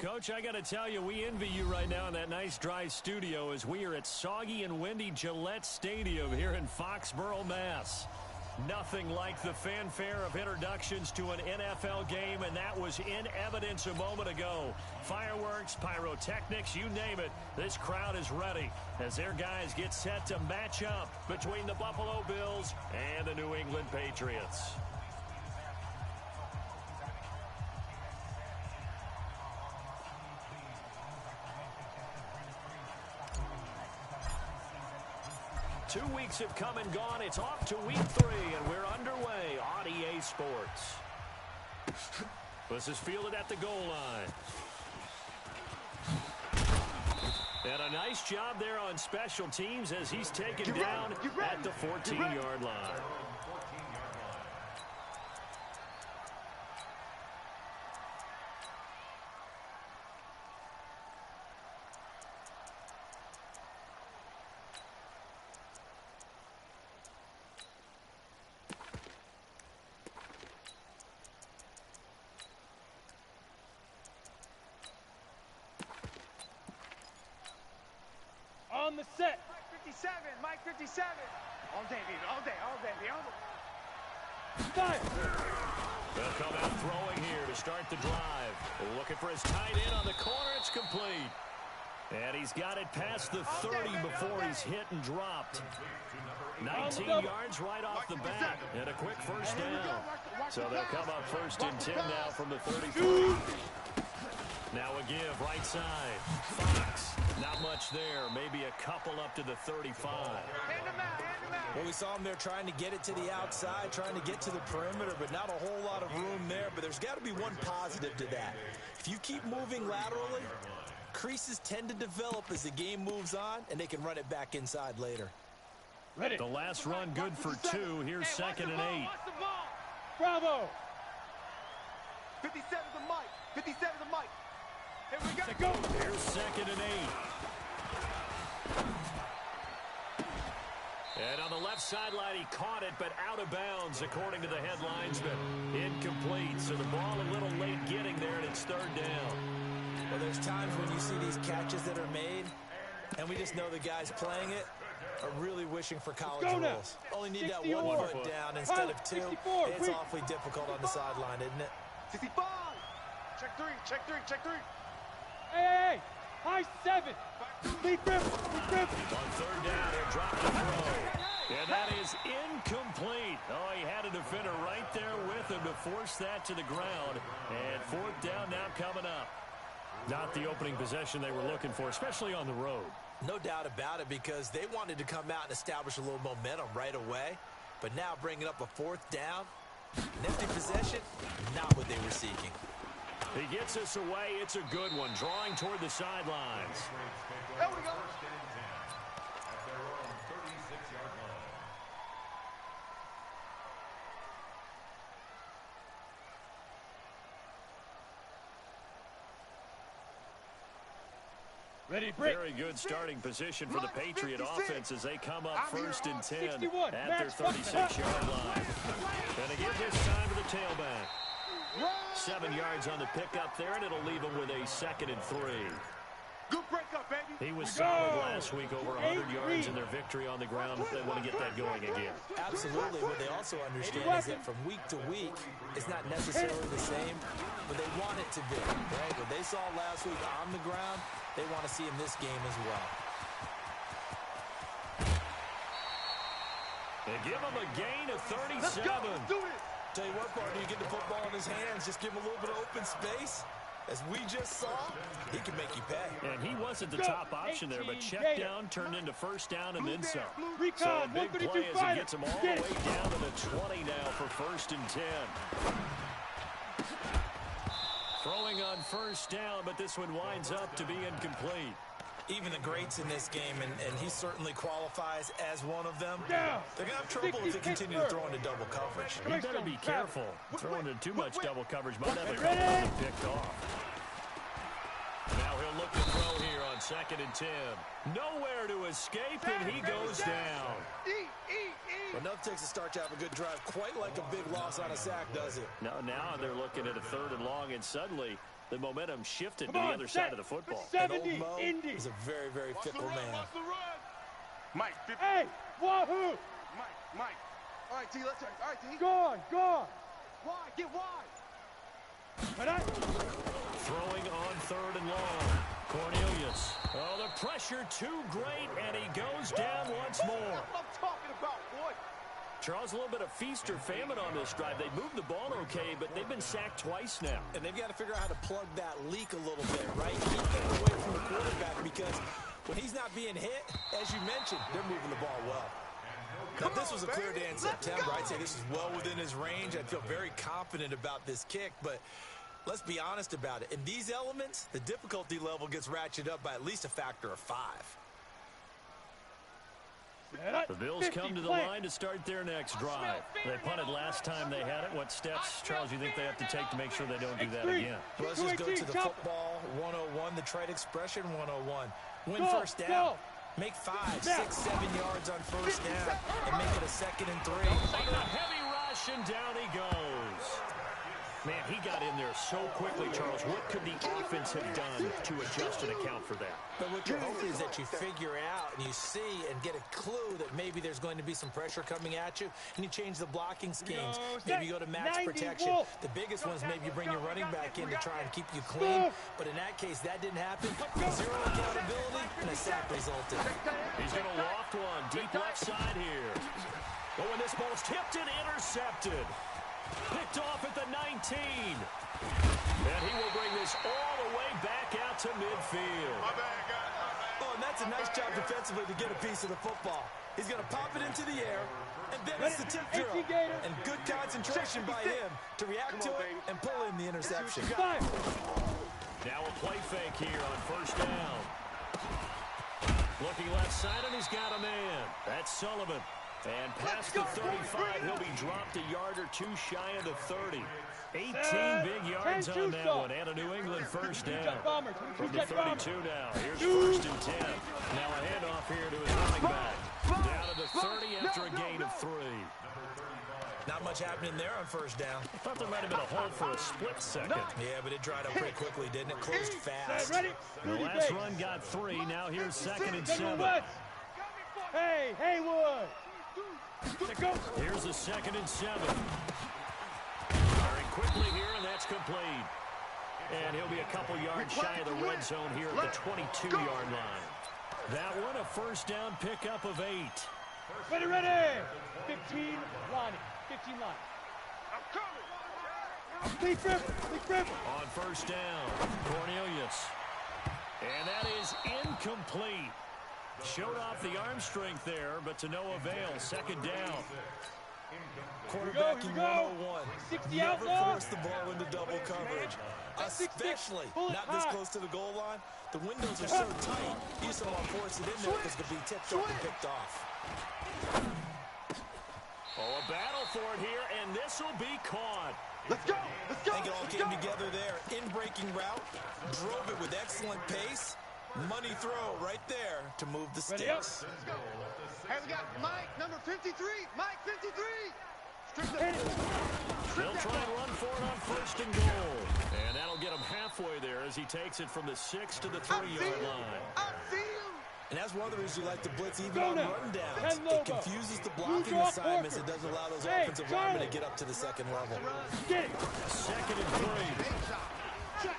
Coach, I got to tell you, we envy you right now in that nice dry studio as we are at soggy and windy Gillette Stadium here in Foxborough, Mass. Nothing like the fanfare of introductions to an NFL game, and that was in evidence a moment ago. Fireworks, pyrotechnics, you name it, this crowd is ready as their guys get set to match up between the Buffalo Bills and the New England Patriots. Two weeks have come and gone. It's off to week 3, and we're underway on EA Sports. This is fielded at the goal line. And a nice job there on special teams as he's taken down at the 14-yard line. On the set. Mike 57. All day, baby. All day. Fire. They'll come out throwing here to start the drive. Looking for his tight end on the corner. It's complete. And he's got it past the 30 before he's hit and dropped. 19 yards right off the bat. And a quick first down. So they'll come up 1st and 10 now from the 33. Now a give, right side. Fox, not much there. Maybe a couple up to the 35. Well, we saw him there trying to get it to the outside, trying to get to the perimeter, but not a whole lot of room there. But there's got to be one positive to that. If you keep moving laterally, creases tend to develop as the game moves on, and they can run it back inside later. Ready. The last run good for 2. Here's 2nd and 8. Bravo. 57 to Mike. 57 to Mike. Here we go. Here's 2nd and 8. And on the left sideline, he caught it, but out of bounds, according to the head linesman. Incomplete, so the ball a little late getting there, and it's 3rd down. Well, there's times when you see these catches that are made, and we just know the guys playing it are really wishing for college rules. Only need that 1 foot down instead of 2. It's awfully difficult on the sideline, isn't it? 65. Check 3. Hey. High 7. Lead grip. On 3rd down, he'll drop the throw. And that is incomplete. Oh, he had a defender right there with him to force that to the ground. And 4th down now coming up. Not the opening possession they were looking for, especially on the road. No doubt about it, because they wanted to come out and establish a little momentum right away. But now bringing up a 4th down, an empty possession, not what they were seeking. He gets us away. It's a good one, drawing toward the sidelines. There we go. Ready, break. Very good starting position for the Patriot offense as they come up 1st and 10 61. at their 36-yard line. And they give this time to the tailback. 7 yards on the pickup there, and it'll leave them with a 2nd and 3. Good breakup, baby. He was solid last week, over 100 yards in their victory on the ground. They want to get that going again. Absolutely. What they also understand is that from week to week, it's not necessarily the same, but they want it to be. Right? What they saw last week on the ground, they want to see in this game as well. They give him a gain of 37. Let's go. Do it. Tell you what, partner, you get the football in his hands, just give him a little bit of open space. As we just saw, he can make you pay. And he wasn't the top option there, but check down turned into 1st down and then some. So a big play as he gets him all the way down to the 20 now for 1st and 10. Throwing on 1st down, but this one winds up to be incomplete. Even the greats in this game, and he certainly qualifies as one of them, they're going to have trouble if they continue to throw into double coverage. You better be careful. Throwing into too much double coverage might have a couple picked off. Now he'll look to throw here on 2nd and 10. Nowhere to escape, and he goes down. Well, nothing takes a start to have a good drive, quite like a big loss on a sack, does it? Now they're looking at a 3rd and long, and suddenly The momentum shifted to Come the on, other set. side of the football. And old 70, Mo Indy. is a very, very fickle man. Mike, Hey, Wahoo! Mike. All right, T, let's turn. All right, T. Gone. Wide, get wide. Throwing on 3rd and long. Cornelius. Oh, the pressure too great, and he goes down once more. That's what I'm talking about, boy. Charles, a little bit of feast or famine on this drive. They moved the ball okay, but they've been sacked twice now. And they've got to figure out how to plug that leak a little bit, right? Keep getting away from the quarterback because when he's not being hit, as you mentioned, they're moving the ball well. Now, if this was a clear day in September, I'd say this is well within his range. I'd feel very confident about this kick, but let's be honest about it. In these elements, the difficulty level gets ratcheted up by at least a factor of 5. The Bills come to the line to start their next drive. They punted last time they had it. What steps, Charles, you think they have to take to make sure they don't do that again? Well, let's just go to the football 101, the trade expression 101. Win first down. Make 5, 6, 7 yards on first down and make it a 2nd and 3. Under a heavy rush, and down he goes. Man, he got in there so quickly, Charles. What could the offense have done to adjust and account for that? But what you're hoping is that you figure out and you see and get a clue that maybe there's going to be some pressure coming at you, and you change the blocking schemes. Maybe you go to max protection. The biggest ones, maybe you bring your running back in to try and keep you clean. But in that case, that didn't happen. 0 accountability, and a sack resulted. He's going to loft one deep left side here. Oh, and this ball's tipped and intercepted. Picked off at the 19. And he will bring this all the way back out to midfield. Oh, and that's a nice job defensively to get a piece of the football. He's going to pop it into the air, and then it's the tip drill. And good concentration by him to react to it and pull in the interception. Now a play fake here on first down. Looking left side, and he's got a man. That's Sullivan. And past the 35, he'll be dropped a yard or two shy of the 30. 18 big yards on that one, and a New England first down. From the 32 now, here's 1st and 10. Now a handoff here to his running back. Down to the 30 after a gain of 3. Not much happening there on first down. I thought there might have been a hold for a split second. Yeah, but it dried up pretty quickly, didn't it? Closed fast. The last run got 3. Now here's 2nd and 7. Hey, Haywood. Here's the 2nd and 7. Firing quickly here, and that's complete. And he'll be a couple yards shy of the red zone here at the 22-yard line. That one, a first down pickup of 8. Ready. 15, Lonnie. 15 line. I'm coming. Big grip. On first down, Cornelius. And that is incomplete. Showed off the arm strength there, but to no avail. 2nd down. Quarterbacking 101. 60 Never out, force the ball into double coverage, especially not this close to the goal line. The windows are so tight, you just don't want to force it in there because it could be tipped up and picked off. Oh, a battle for it here, and this will be caught. Let's go. I think it all came together there. In-breaking route, drove it with excellent pace. Money throw right there to move the sticks. Hey, we got Mike, number 53. Mike, 53. They'll try and run for it on 1st and goal. And that'll get him halfway there as he takes it from the 6 to the 3-yard line. I see you. And that's one of the reasons you like to blitz even on rundowns. It confuses the blocking assignments. It doesn't allow those offensive linemen to get up to the 2nd level. 2nd and 3.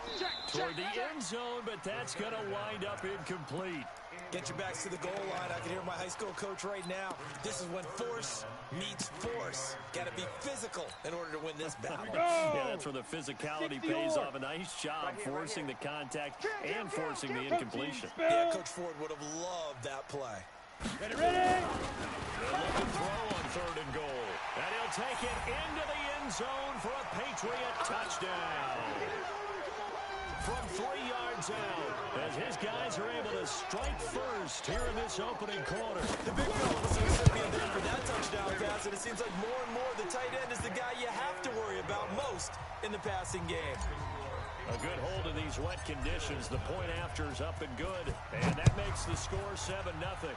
Toward the end zone, but that's going to wind up incomplete. Get your backs to the goal line. I can hear my high school coach right now. This is when force meets force. Got to be physical in order to win this battle. Yeah, that's where the physicality pays off. A nice job forcing the contact and forcing the incompletion. Yeah, Coach Ford would have loved that play. Ready. They're looking throw on 3rd and goal. And he'll take it into the end zone for a Patriot touchdown. From 3 yards out, as his guys are able to strike first here in this opening quarter. The big fella was the recipient there for that touchdown pass, and it seems like more and more the tight end is the guy you have to worry about most in the passing game. A good hold in these wet conditions. The point after is up and good, and that makes the score 7-0.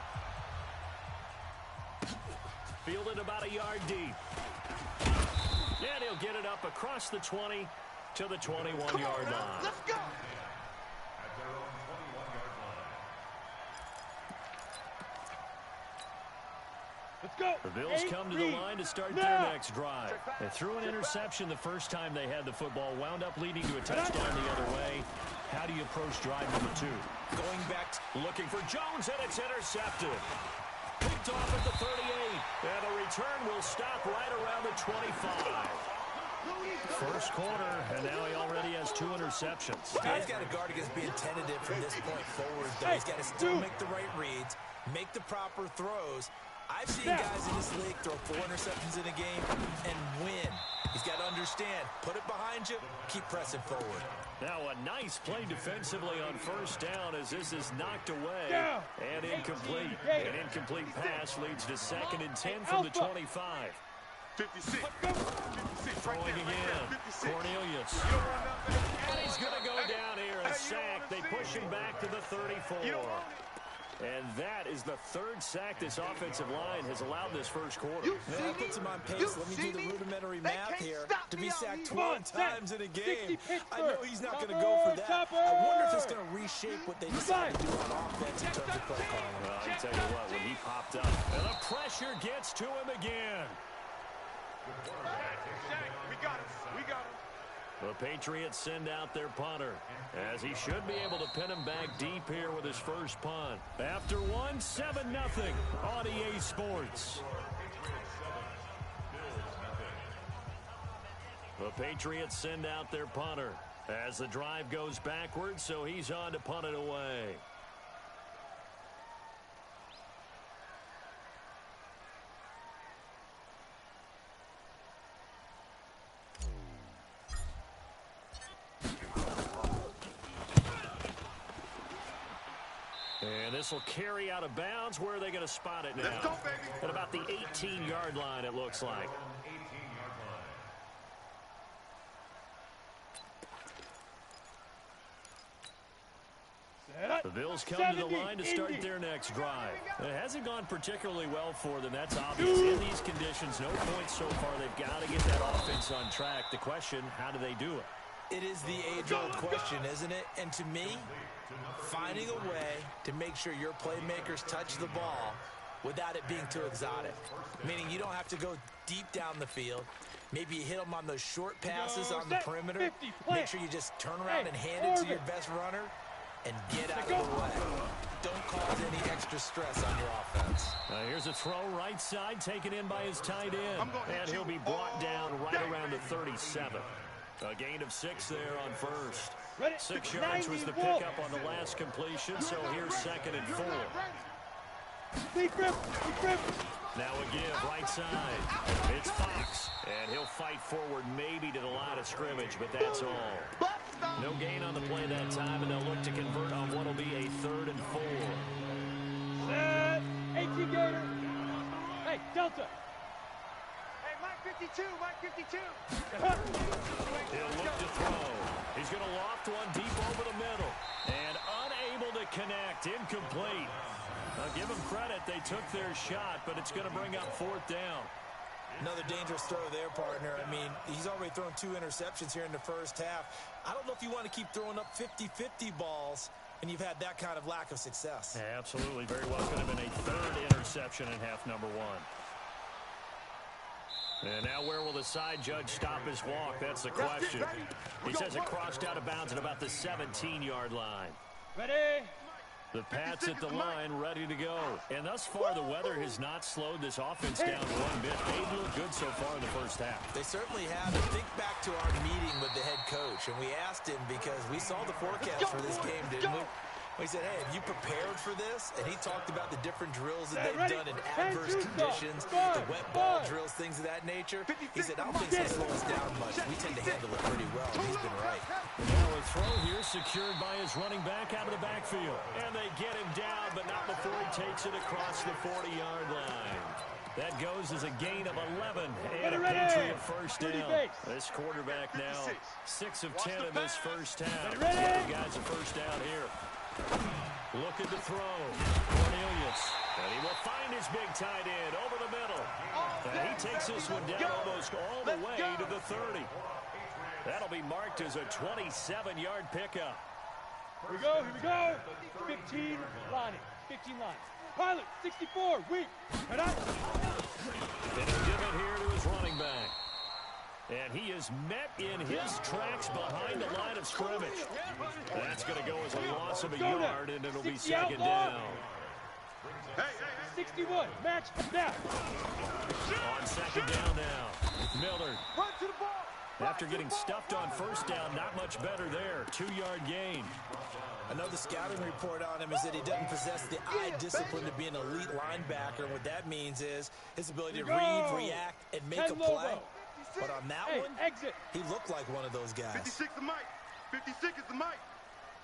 Fielded about a yard deep. And he'll get it up across the 20 to the 21-yard line. Let's go. Let's go. The Bills come to the line to start their next drive. They threw an interception the first time they had the football, wound up leading to a touchdown the other way. How do you approach drive number 2? Going back, looking for Jones, and it's intercepted. Picked off at the 38, and the return will stop right around the 25. First quarter, and now he already has 2 interceptions. he's got to guard against being tentative from this point forward, though. He's got to still make the right reads, make the proper throws. I've seen guys in this league throw 4 interceptions in a game and win. He's got to understand, put it behind you, keep pressing forward. Now a nice play defensively on first down as this is knocked away and incomplete. An incomplete pass leads to 2nd and 10 from the 25. 56. 56 Throwing again. Cornelius. And he's going to go down here and sack. They push him back to the 34. And that is the 3rd sack this offensive line has allowed this first quarter. That puts him on pace. Let me do the rudimentary math here. To be sacked 12 times in a game, I know he's not going to go for that. I wonder if it's going to reshape what they decide to do on offense in terms of play calling. Well, I tell you what, when he popped up, and the pressure gets to him again. We got him. We got him. The Patriots send out their punter, as he should be able to pin him back deep here with his first punt. After 1, 7-0 on EA Sports. The Patriots send out their punter as the drive goes backwards, so he's on to punt it away. And this will carry out of bounds. Where are they going to spot it now? Let's go, baby. At about the 18-yard line, it looks like. The Bills come to the line to start their next drive. It hasn't gone particularly well for them. That's obvious. In these conditions, no points so far. They've got to get that offense on track. The question, how do they do it? It is the age-old question, isn't it? And to me, finding a way to make sure your playmakers touch the ball without it being too exotic. Meaning you don't have to go deep down the field. Maybe you hit them on those short passes on the perimeter. Make sure you just turn around and hand it to your best runner and get out of the way. Don't cause any extra stress on your offense. Here's a throw right side taken in by his tight end. And he'll be brought down right around the 37. A gain of 6 there on first. 6 yards was the pickup on the last completion, so here's 2nd and 4. Big grip. Now a give right side. It's Fox, and he'll fight forward maybe to the line of scrimmage, but that's all. No gain on the play that time, and they'll look to convert on what will be a 3rd and 4. Set. 18 Gator. Hey, Delta. Hey, Mike 52. Mike 52. He'll look to throw. He's going to loft one deep over the middle. And unable to connect. Incomplete. I'll give them credit. They took their shot, but it's going to bring up 4th down. Another dangerous throw there, partner. I mean, he's already thrown 2 interceptions here in the first half. I don't know if you want to keep throwing up 50-50 balls and you've had that kind of lack of success. Yeah, absolutely. Very well could have been a 3rd interception in half number 1. And now where will the side judge stop his walk? That's the question. He says it crossed out of bounds at about the 17-yard line. Ready? The Pats at the line, ready to go. And thus far, the weather has not slowed this offense down one bit. They've looked good so far in the first half. They certainly have. And think back to our meeting with the head coach, and we asked him because we saw the forecast for this game, didn't we? We said, hey, have you prepared for this? And he talked about the different drills that they've done in adverse conditions, the wet ball drills, things of that nature. He said, I don't think it's going to slow us down much. We tend to handle it pretty well. He's been right. Now a throw here secured by his running back out of the backfield. And they get him down, but not before he takes it across the 40-yard line. That goes as a gain of 11 and a Patriot first down. This quarterback now 6 of 10 in this first half. The guys a first down here. Looking to throw. Cornelius. And he will find his big tight end over the middle. And he takes this one down almost all the way to the 30. That'll be marked as a 27-yard pickup. Here we go, here we go. 15 lining, 15 lines. Pilot, 64, weak. Head up. And he'll give it here to his running back. And he is met in his tracks behind the line of scrimmage. That's going to go as a loss of a yard, and it'll be second down. 61, match now. On second down now, Miller. Run to the ball. After getting stuffed on first down, not much better there. 2-yard gain. I know the scouting report on him is that he doesn't possess the eye discipline to be an elite linebacker. And what that means is his ability to read, react, and make a play. But on that one, exit. He looked like one of those guys. 56 the mic. 56 is the mic.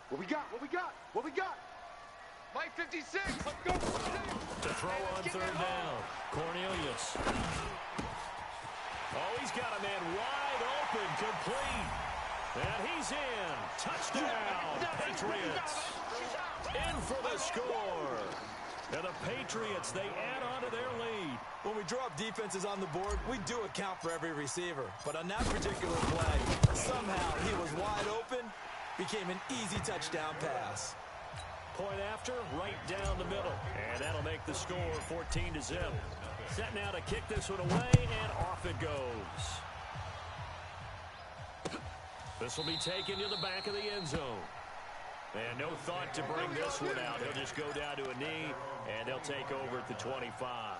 What we got? What we got? What we got? Mike 56. Let's go. To throw on third down, Cornelius. Oh, he's got a man wide open, complete. And he's in. Touchdown, Patriots. In for the score. And the Patriots, they add on to their lead. When we draw up defenses on the board, we do account for every receiver. But on that particular play, somehow he was wide open, became an easy touchdown pass. Point after, right down the middle. And that'll make the score 14-0. Set now to kick this one away, and off it goes. This will be taken to the back of the end zone. And no thought to bring this one out. He'll just go down to a knee, and they'll take over at the 25.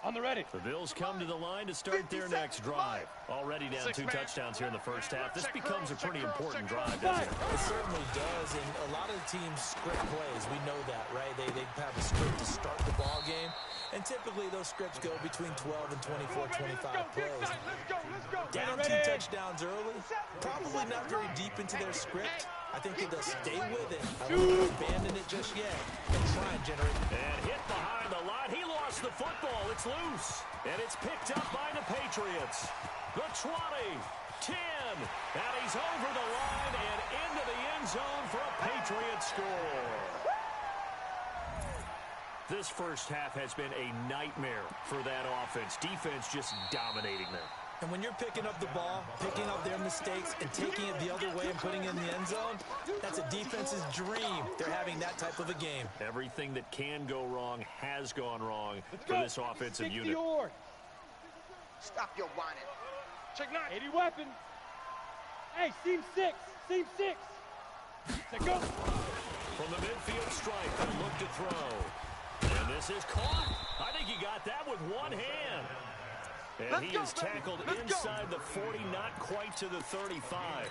On the ready. The Bills come to the line to start their next drive. Already down 2 touchdowns here in the first half. This becomes a pretty important drive, doesn't it? It certainly does, and a lot of the teams script plays. We know that, right? They have a script to start the ball game, and typically those scripts go between 12 and 24, 25 plays. Down 2 touchdowns early, probably not very deep into their script. I think they'll stay with it. I wouldn't abandon it just yet and try and generate. And hit behind the line. He lost the football. It's loose. And it's picked up by the Patriots. The 20, 10. And he's over the line and into the end zone for a Patriot score. This first half has been a nightmare for that offense. Defense just dominating them. And when you're picking up the ball, picking up their mistakes, and taking it the other way and putting it in the end zone, that's a defense's dream. They're having that type of a game. Everything that can go wrong has gone wrong for this offensive unit. Stop your whining. Check 9. 80 weapon. Hey, seam 6. Seam 6. Set go. From the midfield stripe, and look to throw. And this is caught. I think he got that with one hand. And he is tackled inside the 40, not quite to the 35.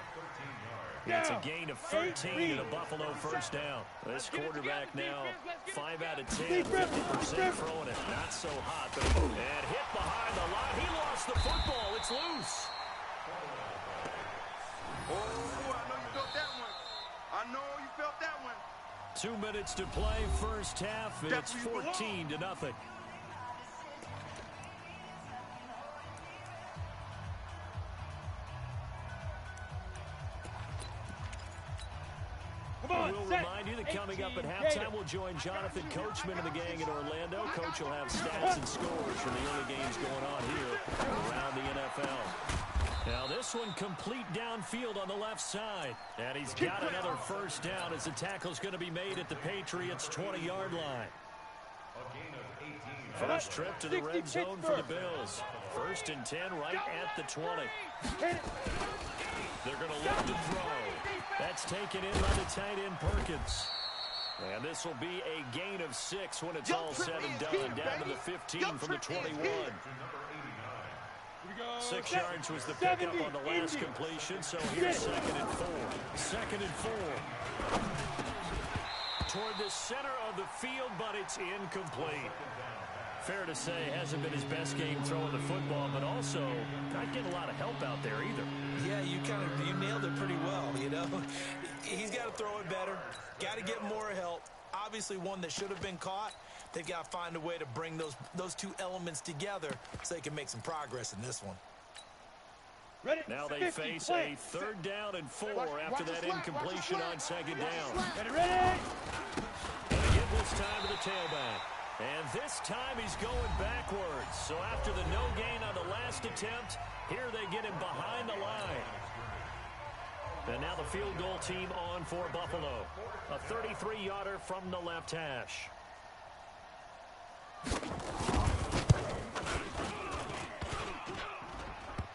It's a gain of 13 and a Buffalo first down. This quarterback now 5 out of 10, 50% throwing it. Not so hot, but and hit behind the line. He lost the football. It's loose. Oh, I know you felt that one. I know you felt that one. 2 minutes to play, first half. It's 14-0. We'll remind you that coming up at halftime, we'll join Jonathan Coachman and the gang in Orlando. Coach will have stats and scores from the early games going on here around the NFL. Now this one complete downfield on the left side. And he's got another first down as the tackle's going to be made at the Patriots' 20-yard line. First trip to the red zone for the Bills. 1st and 10 right at the 20. They're going to look to throw. That's taken in by the tight end Perkins. And this will be a gain of 6 when it's all said and done. Down to the 15 from the 21. 6 yards was the pickup on the last completion, so here's 2nd and 4. 2nd and 4. Toward the center of the field, but it's incomplete. Fair to say, hasn't been his best game throwing the football, but also not getting a lot of help out there either. Yeah, you nailed it pretty well, you know. He's got to throw it better, got to get more help. Obviously one that should have been caught. They've got to find a way to bring those two elements together so they can make some progress in this one. Ready? Now they face a 3rd down and 4 after that incompletion on 2nd down. Ready? And they give this time to the tailback. And this time he's going backwards. So after the no gain on the last attempt, here they get him behind the line. And now the field goal team on for Buffalo. A 33-yarder from the left hash.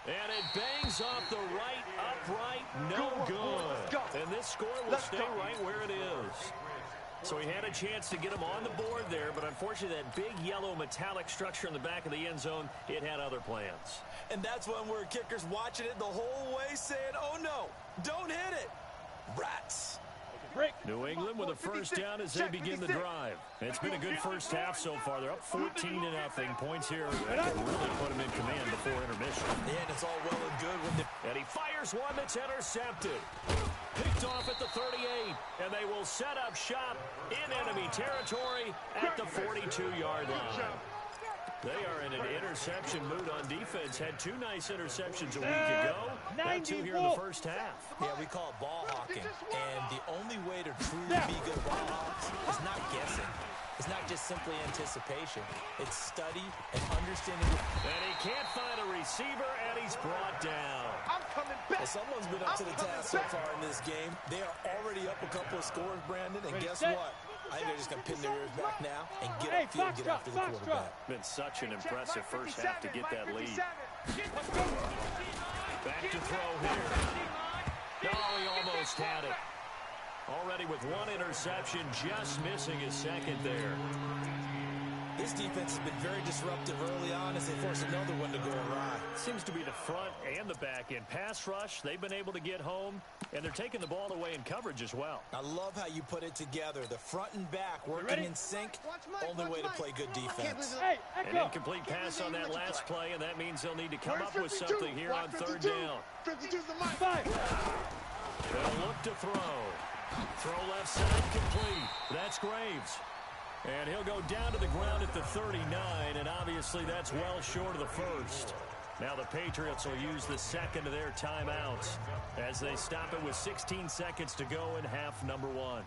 And it bangs off the right upright. No good. And this score will stay right where it is. So he had a chance to get him on the board there, but unfortunately that big yellow metallic structure in the back of the end zone, it had other plans. And that's when we're kickers watching it the whole way saying, oh no, don't hit it. Rats. New England with a first down as they begin the drive. It's been a good first half so far. They're up 14-0. Points here that really put them in command before intermission. And it's all well and good when and he fires one that's intercepted. Picked off at the 38, and they will set up shop in enemy territory at the 42-yard line. They are in an interception mood on defense. Had two nice interceptions a week ago. Had two here in the first half. Yeah, we call it ball hawking. And the only way to truly be good ball hawks is not guessing. It's not just simply anticipation. It's study and understanding. And he can't find a receiver, and he's brought down. I'm coming back. Well, someone's been up to the task so far in this game. They are already up a couple of scores, Brandon, and guess what? I think they're just going to pin their ears back now and get upfield and get after the quarterback. Been such an impressive first half to get that lead. Back to throw here. No, he almost had it. Already with one interception, just missing his second there. This defense has been very disruptive early on as they force another one to go awry. Seems to be the front and the back end. Pass rush, they've been able to get home, and they're taking the ball away in coverage as well. I love how you put it together. The front and back working in sync, only way to play good defense. An incomplete pass on that last play, and that means they'll need to come up with something here on third down. They'll look to throw. Throw left side complete. That's Graves. And he'll go down to the ground at the 39, and obviously that's well short of the first. Now the Patriots will use the second of their timeouts as they stop it with 16 seconds to go in half number one.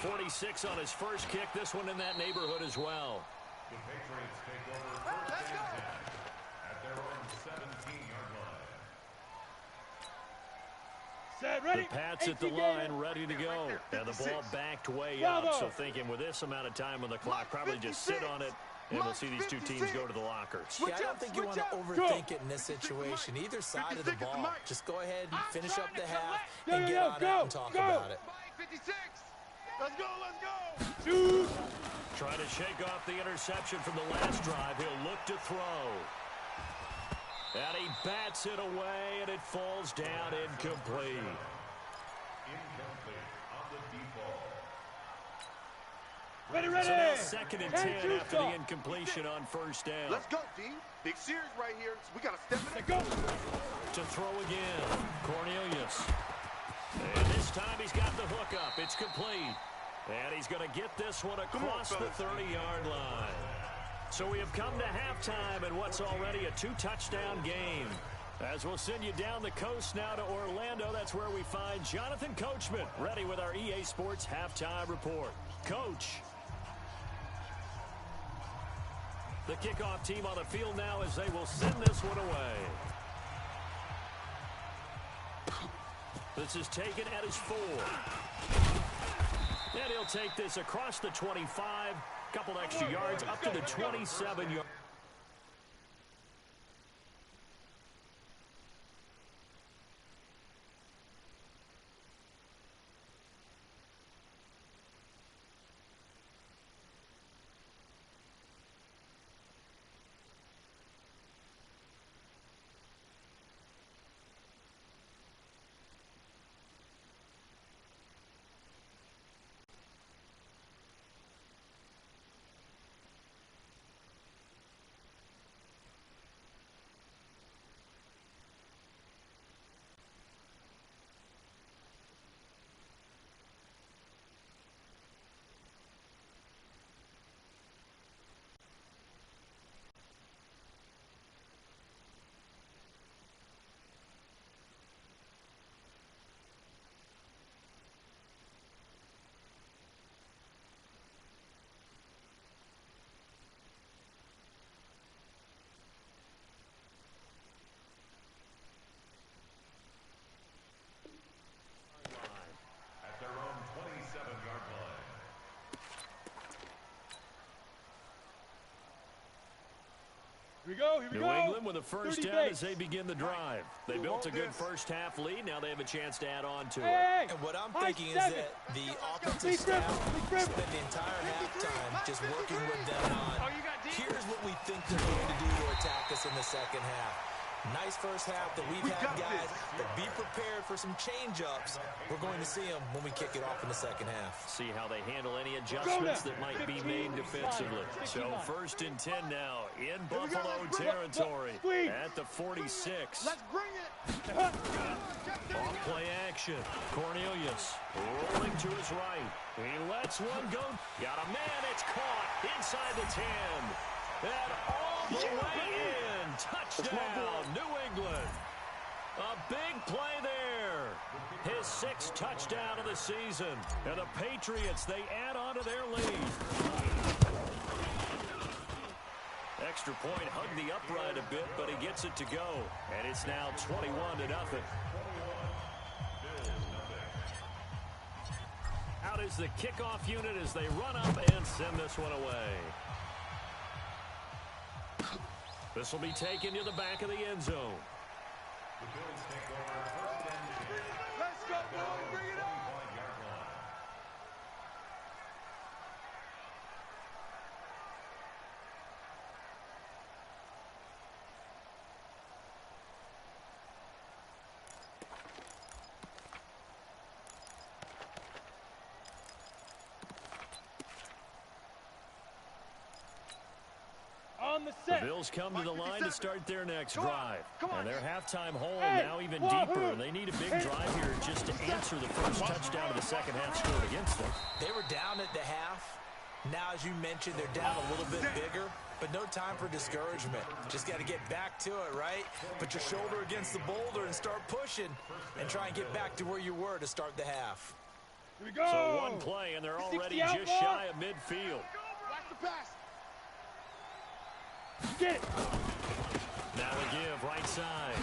.46 on his first kick. This one in that neighborhood as well. The Patriots take over first and 10 at their own 17-yard line. The Pats at the line, ready to go. And the ball backed way up, so thinking with this amount of time on the clock, probably just sit on it, and we'll see these two teams go to the lockers. Yeah, I don't think you want to overthink it in this situation. Either side of the ball, just go ahead and finish up the half and get on out and talk about it. 56. Let's go, let's go. Shoot. Trying to shake off the interception from the last drive. He'll look to throw. And he bats it away, and it falls down incomplete. Incomplete on the default. Ready. So now second and 10 after the incompletion on first down. Let's go, D. Big series right here. So we got to step in. Go. To throw again. Cornelius. And this time he's got the hook up. It's complete. And he's going to get this one across the 30-yard line. So we have come to halftime in what's already a two-touchdown game. As we'll send you down the coast now to Orlando, that's where we find Jonathan Coachman ready with our EA Sports Halftime Report. Coach. The kickoff team on the field now as they will send this one away. This is taken at his 4. And he'll take this across the 25. Couple extra yards up to the 27-yard. go, here we New go. England with a first down as they begin the drive. They built a good first-half lead. Now they have a chance to add on to it. Hey, And what I'm thinking is that the offensive staff spent the entire halftime just working with them on, here's what we think they're going to do to attack us in the second half. Nice first half that we've had, guys, but be prepared for some change-ups. We're going to see them when we kick it off in the second half. See how they handle any adjustments that might be made defensively. So 1st and 10 now in Buffalo territory at the 46. Let's bring it. Off play action. Cornelius rolling to his right. He lets one go. Got a man. It's caught inside the 10. And all the way in. Touchdown, New England. A big play there. His 6th touchdown of the season. And the Patriots, they add on to their lead. Extra point hugged the upright a bit, but he gets it to go. And it's now 21-0. Out is the kickoff unit as they run up and send this one away. This will be taken to the back of the end zone. The Bills take over 1st and 10. Let's go, boys. Bring it on. On the The set. Bills come to the line to start their next Come on. drive. Come on. And their halftime hole Hey. now even Whoa. deeper. They need a big drive here just to answer the first touchdown of the second half scored against them. They were down at the half. Now, as you mentioned, they're down a little bit bigger, but no time for discouragement. Just got to get back to it, right? Put your shoulder against the boulder and start pushing and try and get back to where you were to start the half. Here we go. So one play, and they're 60 already out, just ball. shy of midfield. Watch the pass. Get it. Now a give right side.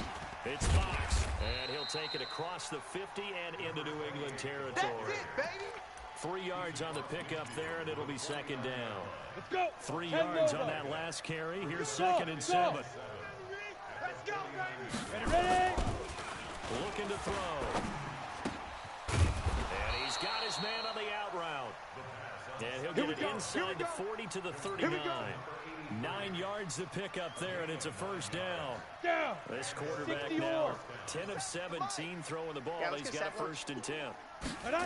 It's Fox, and he'll take it across the 50 and into New England That's territory. it, baby. 3 yards on the pickup there, and it'll be second down. Let's go. 3 Head yards over. on that last carry. Here's 2nd and 7. Let's go, baby. Ready? Looking to throw. And he's got his man on the out route. And he'll get it inside the 40 to the 39. 9 yards to pick up there, and it's a first down. Down. This quarterback 60 now, more. 10 of 17 throwing the ball. He's got a 1st and 10. Right on.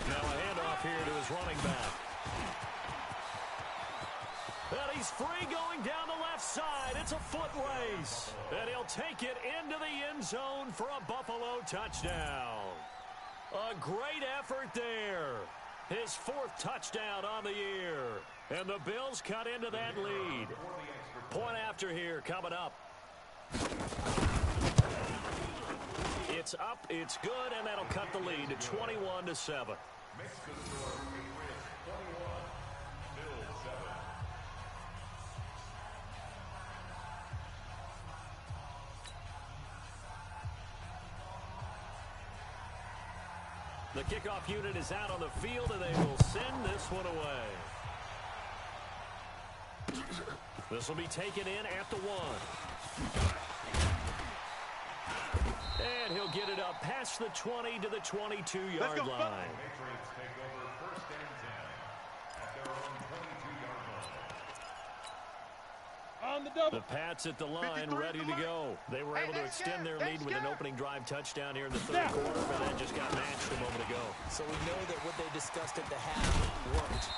Now a handoff here to his running back. And he's free going down the left side. It's a foot race. And he'll take it into the end zone for a Buffalo touchdown. A great effort there. His 4th touchdown on the year. And the Bills cut into that lead. Point after here coming up. It's up, it's good, and that'll cut the lead to 21-7. Makes the score Patriots 21, Bills 7. The kickoff unit is out on the field, and they will send this one away. This will be taken in at the 1. And he'll get it up past the 20 to the 22-yard line. Patriots take over 1st and 10 at their own 22-yard line. On the double. The Pats at the line, ready to go. They were able to extend their lead with an opening drive touchdown here in the 3rd quarter, but then just got matched a moment ago. So we know that what they discussed at the half worked.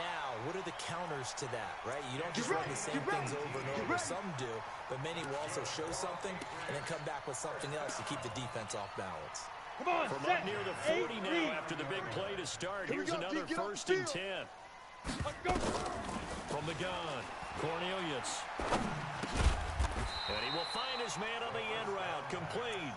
Now, what are the counters to that, right? You don't just run the same things over and over. Some do, but many will also show something and then come back with something else to keep the defense off balance. Come on. From set. up near the 40 now after the big play to start. Here we Here's go, another T, get off 1st the and 10. Let's go. From the gun, Cornelius. And he will find his man on the end route, complete.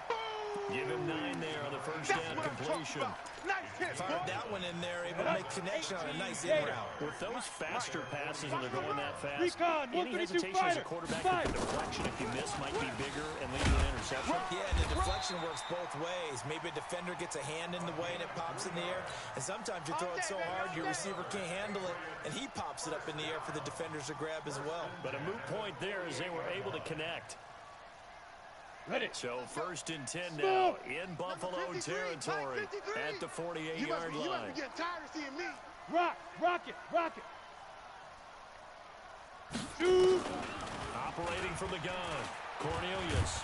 Give him 9 there on the first That's down what I'm talking completion. about. Nice hit, Fired boy. that one in there, able to make connection on a nice in route. With those faster passes and they're going that fast, Recon, any 132 hesitation as a fighter. quarterback that the deflection, if you miss, might be bigger and lead to an interception. Yeah, and the deflection protection works both ways. Maybe a defender gets a hand in the way and it pops in the air. And sometimes you throw it so hard your receiver can't handle it, and he pops it up in the air for the defenders to grab as well. But a moot point there as they were able to connect. Ready. So 1st and 10 now in Buffalo territory at the 48-yard line. You must be getting tired of seeing me. Rock it. Shoot. Operating from the gun, Cornelius.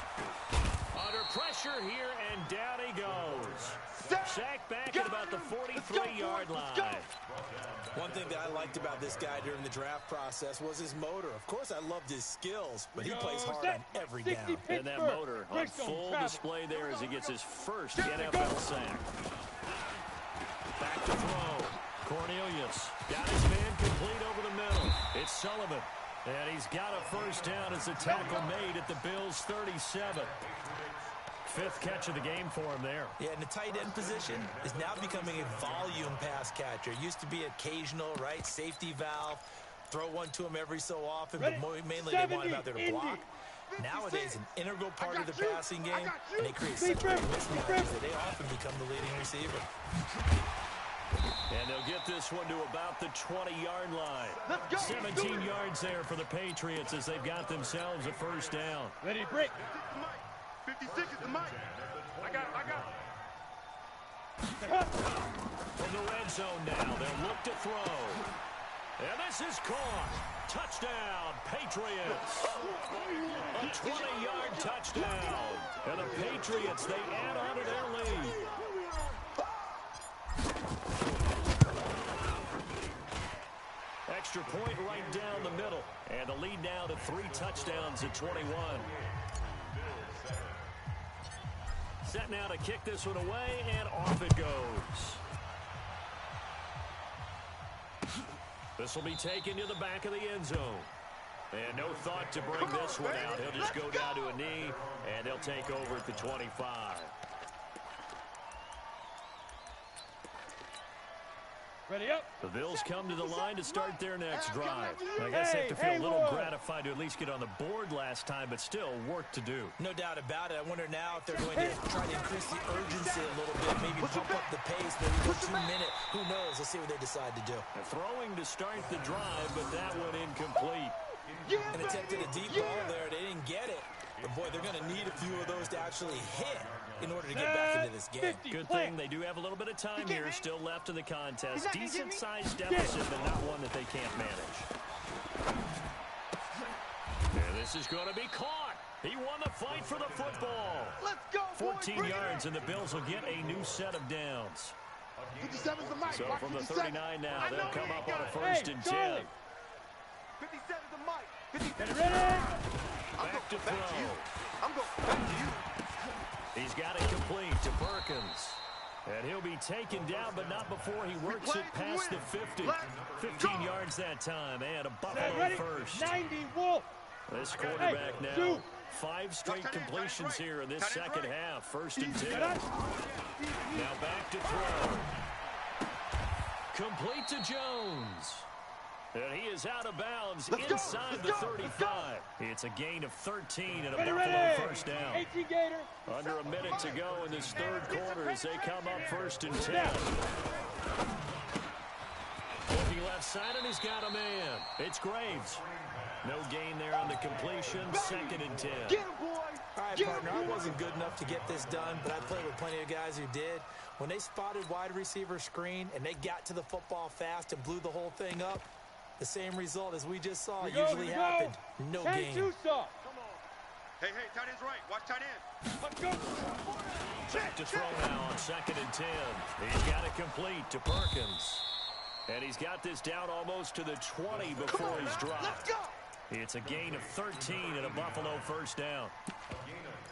Under pressure here, and down he goes. Sacked back at about the 43-yard line. One thing that I liked about this guy during the draft process was his motor. Of course, I loved his skills, but he plays hard on every down. And that motor on full display there as he gets his first NFL sack. Back to throw. Cornelius got his man complete over the middle. It's Sullivan. And he's got a first down as the tackle made at the Bills' 37. 5th catch of the game for him there. Yeah, and the tight end position is now becoming a volume pass catcher. Used to be occasional, right? Safety valve. Throw one to him every so often, but mainly they want him out there to block. Nowadays, an integral part of the passing game, and they create such great mismatches that they often become the leading receiver. And they'll get this one to about the 20-yard line. 17 yards there for the Patriots as they've got themselves a first down. Ready, break. 56 is the mic. I got it. From the red zone now, they'll look to throw. And this is caught. Touchdown, Patriots. A 20-yard touchdown. And the Patriots, they add on to their lead. Extra point right down the middle. And the lead now to 3 touchdowns at 21. Set now to kick this one away, and off it goes. This will be taken to the back of the end zone. And no thought to bring this one out. He'll just go down to a knee, and they'll take over at the 25. Ready up. The Bills come to the line to start their next drive. I guess they have to feel a little gratified to at least get on the board last time, but still work to do. No doubt about it. I wonder now if they're going to try to increase the urgency a little bit, maybe pump up the pace, maybe go 2 minute. Who knows? Let's see what they decide to do. Throwing to start the drive, but that one incomplete. An attempt at a deep ball there. They didn't get it. But, boy, they're going to need a few of those to actually hit in order to get back into this game. Good thing they do have a little bit of time here still left in the contest. Decent-sized deficit, but not one that they can't manage. And this is going to be caught. He won the fight for the football. Let's go, 14 yards, and the Bills will get a new set of downs. 57's the mic. So from the 39 now, they'll come up on a 1st and 10. 57's the mic. Get ready. Back to throw. I'm going back to you. He's got it complete to Perkins. And he'll be taken down, but not before he works it past the 50. 15 yards that time, and a Buffalo first. 90 Wolf. This quarterback now, 5 straight completions here in this second half. 1st and 10. Now back to throw. Complete to Jones. And he is out of bounds inside the 35. It's a gain of 13 and a Buffalo first down. 18 Gator. Under a minute to go in this 3rd quarter as they come up 1st and 10. Looking left side, and he's got a man. It's Graves. No gain there on the completion. 2nd and 10. Get him, boy. All right, partner, I wasn't good enough to get this done, but I played with plenty of guys who did. When they spotted wide receiver screen and they got to the football fast and blew the whole thing up, the same result as we just saw usually happened. No gain. Hey, tight end's right. Watch tight end. Let's go. Back to throw now on 2nd and 10. He's got it complete to Perkins. And he's got this down almost to the 20 before he's dropped. Let's go. It's a gain of 13 and a Buffalo first down.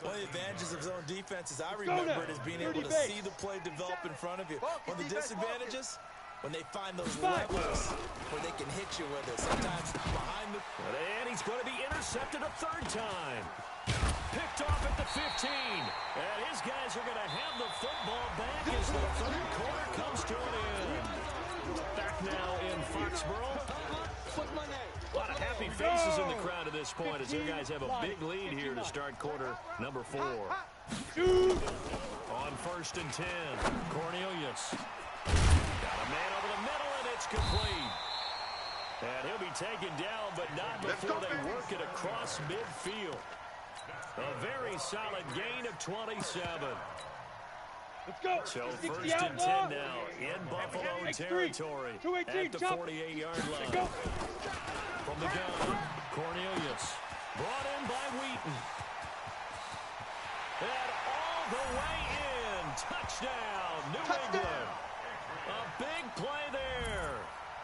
One of the advantages of zone defense, as I remember it, is being able to see the play develop in front of you. One of the disadvantages, when they find those levels where they can hit you with it. Sometimes behind the... And he's going to be intercepted a 3rd time. Picked off at the 15. And his guys are going to have the football back as the 3rd quarter comes to an end. Back now in Foxborough. A lot of happy faces in the crowd at this point as their guys have a big lead here to start quarter number 4. Shoot. first and 10. Cornelius. Got a man over the middle, and it's complete. And he'll be taken down, but not before they work it across midfield. A very solid gain of 27. Let's go. So 60 first and 10 outlaw. now in Buffalo X3. territory 218, at the jump. 48-yard Let's go. line. From the gun, Cornelius. Brought in by Wheaton. And all the way in. Touchdown, New England. A big play there.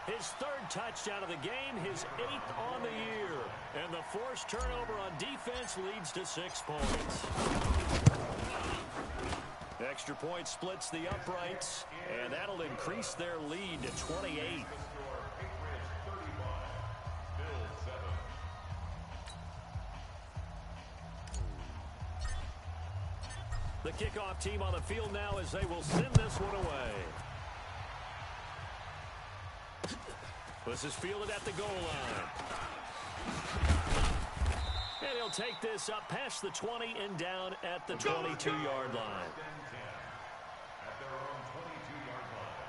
His third touchdown of the game, his 8th on the year. And the forced turnover on defense leads to 6 points. Extra point splits the uprights, and that'll increase their lead to 28. The kickoff team on the field now as they will send this one away. This is fielded at the goal line. And he'll take this up past the 20 and down at the 22-yard line. At their own 22-yard line.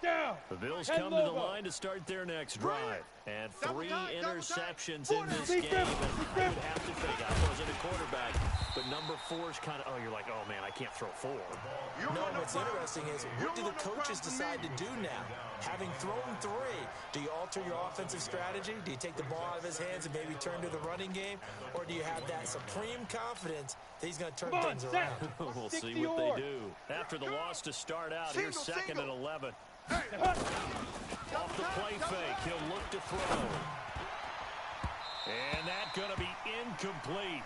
Down. The Bills Head come to the logo. line to start their next drive. And 3 interceptions Double in time. this Deep game. grip. And Deep I grip. would have to think, I wasn't a quarterback, but number 4 is kind of, you're like, oh, man, I can't throw 4. No, what's interesting is, what do the coaches decide to do now? Having thrown 3, do you alter your offensive strategy? Do you take the ball out of his hands and maybe turn to the running game? Or do you have that supreme confidence that he's going to turn Come on, things set. around? We'll see 60 what or. they do. After the loss to start out, here's second and 11. Off the play fake, he'll look to throw. And that's going to be incomplete.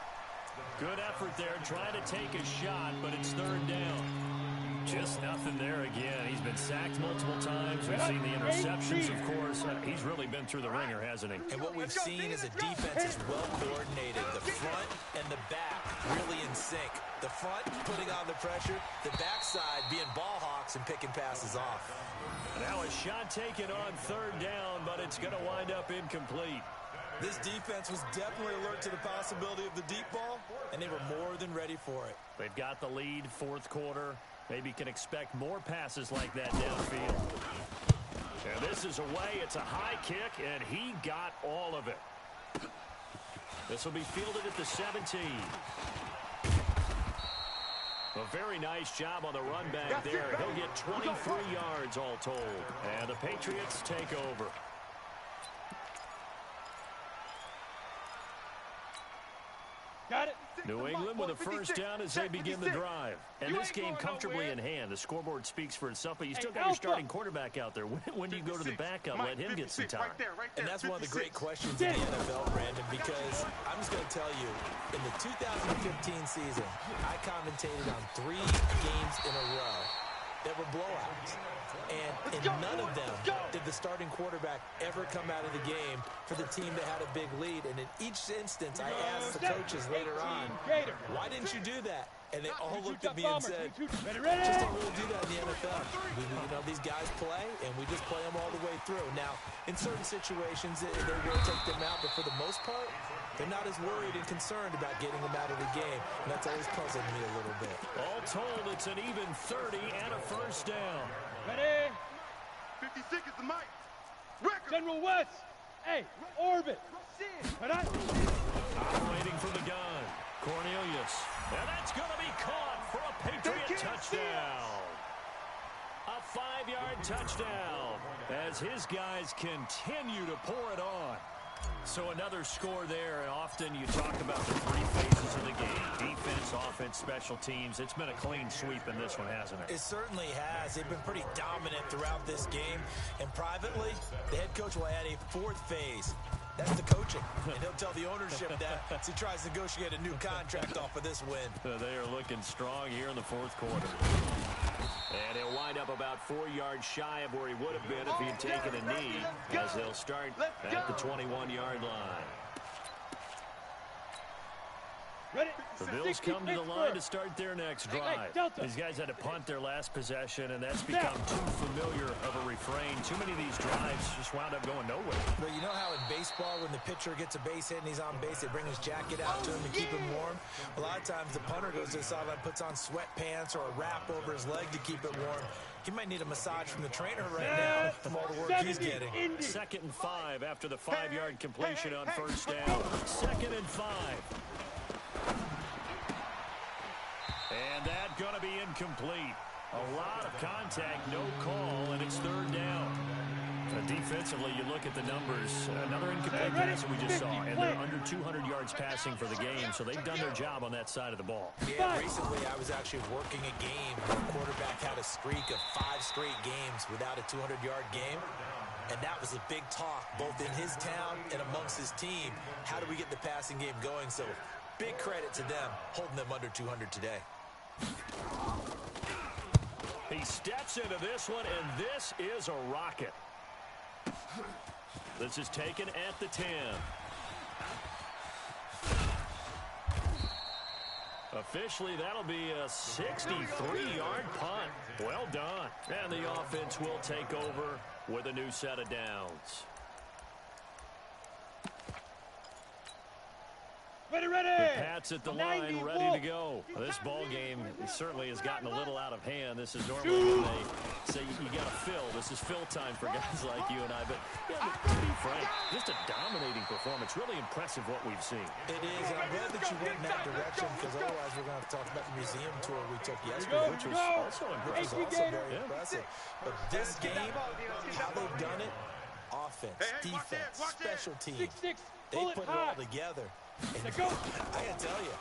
Good effort there, trying to take a shot, but it's third down. Just nothing there again. He's been sacked multiple times. We've seen the interceptions, of course. He's really been through the ringer, hasn't he? And what we've seen is a defense is well coordinated. The front and the back really in sync. The front putting on the pressure, the backside being ball hawks and picking passes off. Now a shot taken on third down, but it's going to wind up incomplete. This defense was definitely alert to the possibility of the deep ball, and they were more than ready for it. They've got the lead, fourth quarter. Maybe can expect more passes like that downfield. And this is away. It's a high kick, and he got all of it. This will be fielded at the 17. A very nice job on the run back there. He'll get 23 yards all told. And the Patriots take over. Got it. New England with a first down as they begin the drive. And this game comfortably in hand. The scoreboard speaks for itself, but you still got your starting quarterback out there. When do you go to the backup? Let him get some time. And that's one of the great questions in the NFL, Brandon, because I'm just going to tell you, in the 2015 season, I commentated on 3 games in a row that were blowouts. And in none of them did the starting quarterback ever come out of the game for the team that had a big lead. And in each instance, I asked the coaches later on, why didn't you do that? And they all looked at me and said, just don't really do that in the NFL. These guys play, and we just play them all the way through. Now, in certain situations, they will take them out, but for the most part, they're not as worried and concerned about getting them out of the game. And that's always puzzled me a little bit. All told, it's an even 30 and a first down. Ready? 56 is the mic. General West. Hey, orbit. Operating from the gun. Cornelius. And that's going to be caught for a Patriot touchdown. A 5-yard touchdown as his guys continue to pour it on. So another score there, and often you talk about the 3 phases of the game. Defense, offense, special teams. It's been a clean sweep in this one, hasn't it? It certainly has. They've been pretty dominant throughout this game. And privately, the head coach will add a 4th phase. That's the coaching. And he'll tell the ownership that as he tries to negotiate a new contract off of this win. They are looking strong here in the 4th quarter. And he'll wind up about 4 yards shy of where he would have been if he had taken a knee, as they'll start at the 21-yard line. The Bills come to the line to start their next drive. These guys had to punt their last possession, and that's become too familiar of a refrain. Too many of these drives just wound up going nowhere. But you know how in baseball, when the pitcher gets a base hit and he's on base, they bring his jacket out to him to keep him warm? A lot of times the punter goes to the sideline, puts on sweatpants or a wrap over his leg to keep it warm. He might need a massage from the trainer right now from all the work he's getting. 2nd and 5 after the 5-yard completion on first down. 2nd and 5. And that going to be incomplete. A lot of contact, no call, and it's 3rd down. Defensively, you look at the numbers. Another incomplete pass that we just saw, and they're under 200 yards passing for the game, so they've done their job on that side of the ball. Yeah, recently I was actually working a game where a quarterback had a streak of 5 straight games without a 200-yard game, and that was a big talk both in his town and amongst his team. How do we get the passing game going? So big credit to them holding them under 200 today. He steps into this one, and this is a rocket. This is taken at the 10. Officially, that'll be a 63-yard punt. Well done. And the offense will take over with a new set of downs. Ready! The Pats at the line, ready to go. This ball game certainly has gotten a little out of hand. This is normally when they say you got to fill. This is fill time for guys like you and I. But yeah, to be frank, just a dominating performance. Really impressive what we've seen. It is. I'm glad that you went in that direction, because otherwise we're going to have to talk about the museum tour we took yesterday, which was also very impressive. But this game, how they've done it, offense, defense, special teams, they put it all together. And I gotta tell you,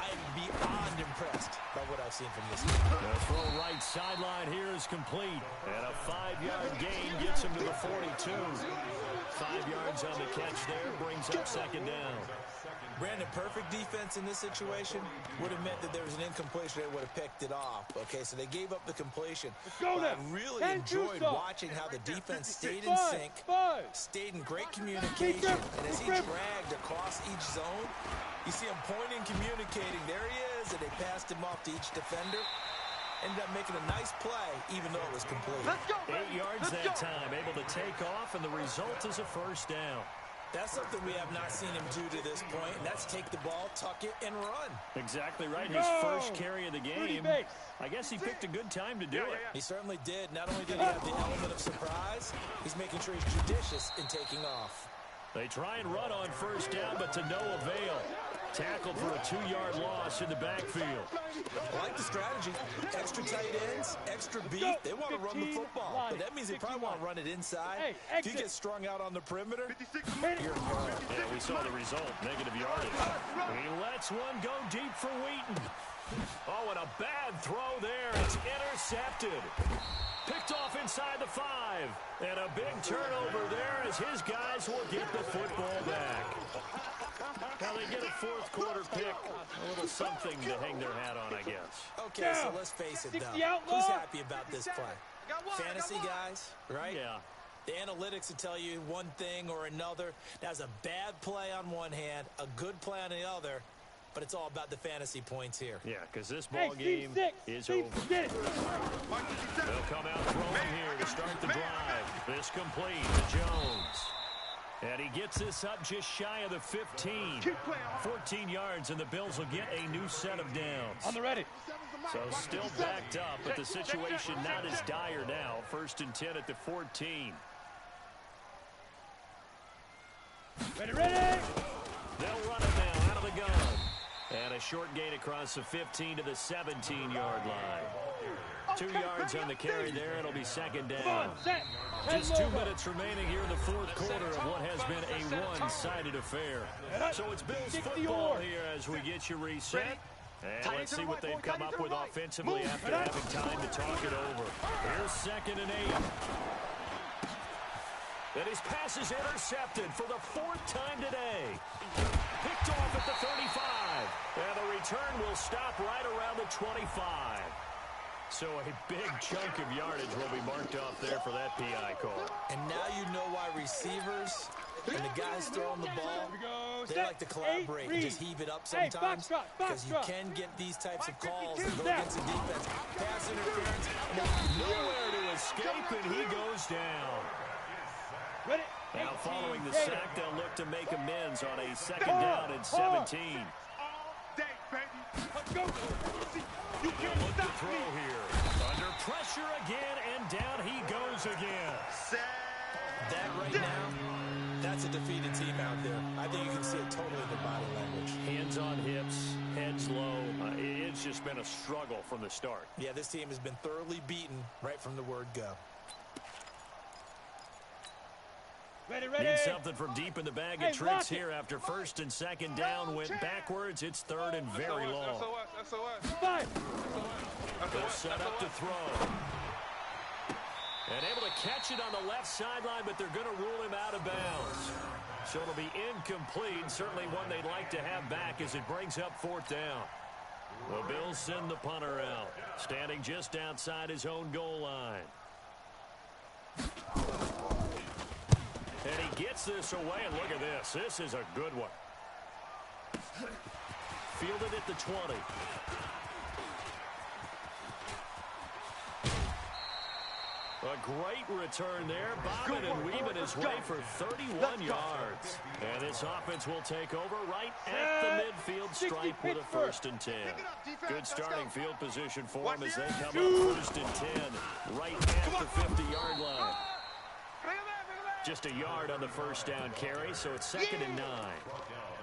I am beyond impressed by what I've seen from this team. The throw right sideline here is complete. And a 5-yard gain gets him to the 42. 5 yards on the catch there, brings up 2nd down. Brandon, perfect defense in this situation would have meant that there was an incompletion. They would have picked it off. Okay, so they gave up the completion. I really enjoyed watching how the defense stayed in sync, stayed in great communication, and as he dragged across each zone, you see him pointing, communicating. There he is, and they passed him off to each defender. Ended up making a nice play, even though it was complete. 8 yards that time, able to take off, and the result is a 1st down. That's something we have not seen him do to this point, and that's take the ball, tuck it, and run. Exactly right. His first carry of the game. I guess he picked a good time to do it. He certainly did. Not only did he have the element of surprise, he's making sure he's judicious in taking off. They try and run on 1st down, but to no avail. Tackled for a 2-yard loss in the backfield. I like the strategy. Extra tight ends, extra beef. They want to run the football, but that means they probably want to run it inside. If you get strung out on the perimeter, you're in peril. Yeah, we saw the result. Negative yardage. He lets one go deep for Wheaton. Oh, and a bad throw there. It's intercepted. Picked off inside the 5. And a big turnover there as his guys will get the football back. Now they get a 4th quarter pick. A little something to hang their hat on, I guess. Okay, so let's face it, though. Who's happy about this play? Fantasy guys, right? Yeah. The analytics will tell you one thing or another. That's a bad play on one hand, a good play on the other. But it's all about the fantasy points here. Yeah, because this ball game is over. They'll come out throwing here to start the drive. This complete to Jones. And he gets this up just shy of the 15. 14 yards, and the Bills will get a new set of downs. On the ready. So still backed up, but the situation not as dire now. 1st and 10 at the 14. Ready! They'll run it now out of the gun. And a short gain across the 15 to the 17-yard line. 2 yards on the carry there. It'll be 2nd down. Just 2 minutes remaining here in the 4th quarter of what has been a one-sided affair. So it's Bills football here as we get you reset. And let's see what they've come up with offensively after having time to talk it over. Here's 2nd and 8. And his pass is intercepted for the 4th time today. Picked off at the 35. And the return will stop right around the 25. So a big chunk of yardage will be marked off there for that PI call. And now you know why receivers and the guys throwing the ball They like to collaborate and just heave it up sometimes because you can get these types of calls that go against the defense. Pass interference. Nowhere to escape, and he goes down. Now following the sack, they'll look to make amends on a second down and 17. All day, baby. Go. You can't Look to stop throw me. here. Under pressure again, and down he goes again. That right now, that's a defeated team out there. I think you can see it totally in their body language. Hands on hips, heads low. It's just been a struggle from the start. Yeah, this team has been thoroughly beaten right from the word go. Ready. Need something from deep in the bag of tricks here after first and second down went backwards. It's third and very long. They'll set up to throw. And able to catch it on the left sideline, but they're going to rule him out of bounds. So it'll be incomplete. Certainly one they'd like to have back as it brings up fourth down. The Bills send the punter out, standing just outside his own goal line. And he gets this away, and look at this. This is a good one. Fielded at the 20. A great return there. Bobbing and weaving his way for 31 yards. And this offense will take over right at the midfield stripe with a first and 10. Good starting field position for them as they come up first and 10 right at the 50-yard line. Just a yard on the first down carry, so it's second and 9.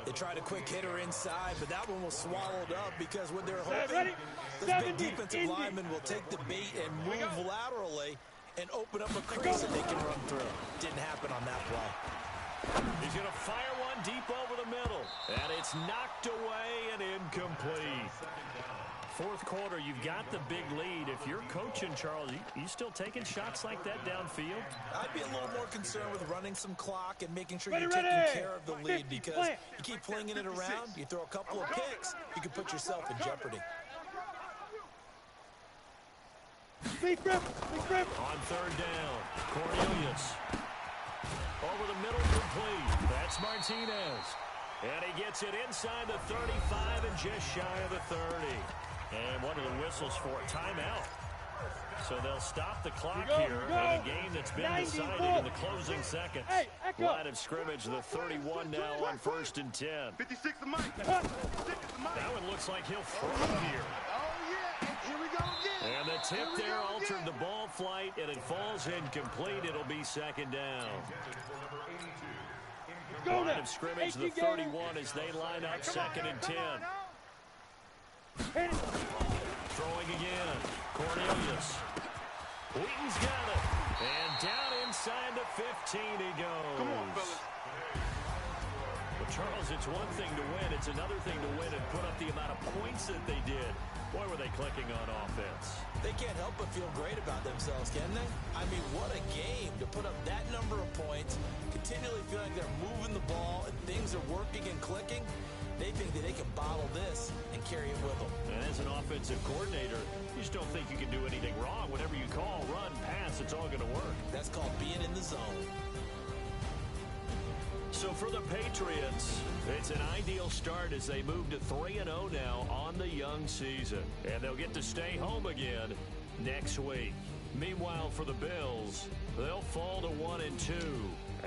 They tried a quick hitter inside, but that one was swallowed up because when they're hoping this big defensive lineman will take the bait and move laterally and open up a crease that they can run through. Didn't happen on that play. He's going to fire one deep over the middle, and it's knocked away and incomplete. Fourth quarter, you've got the big lead. If you're coaching, Charles, you still taking shots like that downfield? I'd be a little more concerned with running some clock and making sure you're taking care of the lead because you keep flinging it around, you throw a couple of picks, you can put yourself in jeopardy. Big grip. On third down, Cornelius. Over the middle, complete. That's Martinez. And he gets it inside the 35 and just shy of the 30. And one of the whistles for a timeout. So they'll stop the clock here in a game that's been decided in the closing seconds. Line of scrimmage, the 31 now on first and 10. 56 the mic. That one looks like he'll throw here. Oh, yeah. Here we go again. And the tip there altered the ball flight, and it falls incomplete. It'll be second down. Line of scrimmage, the 31 as they line up second and 10. Throwing again. Cornelius. Wheaton's got it. And down inside the 15 he goes. Come on, fellas. Well, Charles, it's one thing to win. It's another thing to win and put up the amount of points that they did. Boy, were they clicking on offense. They can't help but feel great about themselves, can they? I mean, what a game to put up that number of points, continually feel like they're moving the ball and things are working and clicking. They think that they can bottle this and carry it with them. And as an offensive coordinator, you just don't think you can do anything wrong. Whatever you call, run, pass, it's all going to work. That's called being in the zone. So for the Patriots, it's an ideal start as they move to 3-0 now on the young season. And they'll get to stay home again next week. Meanwhile, for the Bills, they'll fall to 1-2.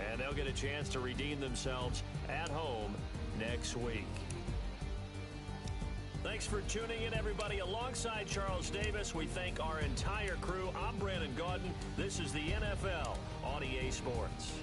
And they'll get a chance to redeem themselves at home next week. Thanks for tuning in, everybody. Alongside Charles Davis, we thank our entire crew. I'm Brandon Gaudin. This is the NFL on EA Sports.